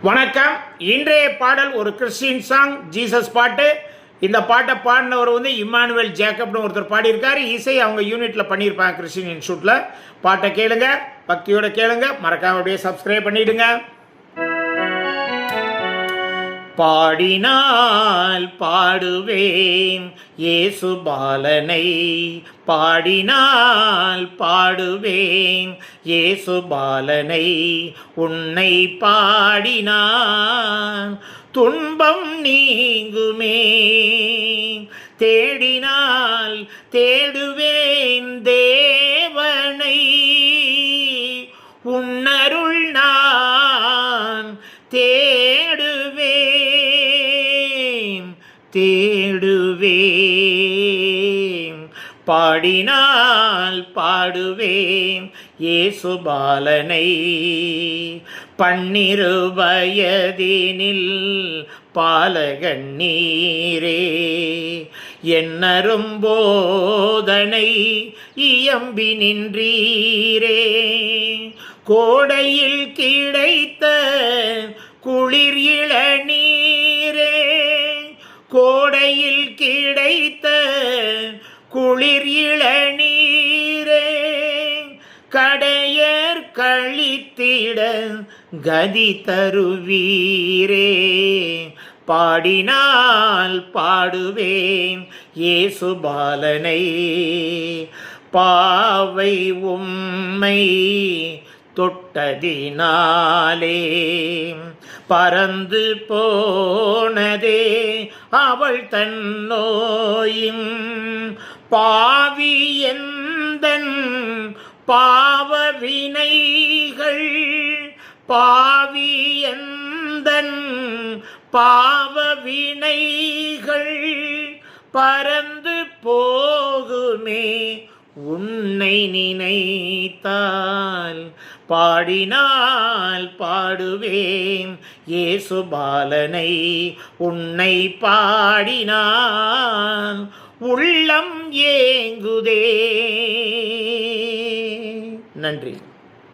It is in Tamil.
வணக்கம். இன்றைய பாடல் ஒரு கிறிஸ்டின் சாங், ஜீசஸ் பாட்டு. இந்த பாட்டை பாடினவர் இம்மானுவேல் ஜேக்கப்னு ஒருத்தர் பாடியிருக்காரு. இசை அவங்க யூனிட்ல பண்ணியிருப்பாங்க கிறிஸ்டின் இன்ஸ்டியூட்ல. பாட்டை கேளுங்க, பக்தியோட கேளுங்க, மறக்காம அப்படியே சப்ஸ்கிரைப் பண்ணிடுங்க. பாடினால் பாடுவேன் இயேசு பாலனை, பாடினால் பாடுவேன் இயேசு பாலனை, உன்னை பாடினால் துன்பம் நீங்குமே, தேடினால் தேடுவேன் தேவனை, உன்னருள் நான் தேடுவேன், பாடினால் பாடுவேன் இயேசு பாலனை. 12 வயதினில் பாலகண்ணீரே, என்னரும் போதனை இயம்பி நின்றீரே, கோடையில் கிடைத்த குளிர் இளநீரே, கோடையில் கிடைத்த குளிர் இளநீரே, கடையர் கழித்திட கதி தருவீரே, பாடினால் பாடுவேன் இயேசு பாலனை. பாவை உம்மை தொட்டதினாலே பறந்து போனதே அவள் தன்னோயும், பாவி எந்தன் பாவ வினைகள், பாவி எந்தன் பாவ வினைகள் பறந்து போகுமே உன்னை நினைத்தால், பாடினால் பாடுவேன் இயேசு பாலனை, உன்னை பாடினால் உள்ளம் ஏங்குதே. நன்றி.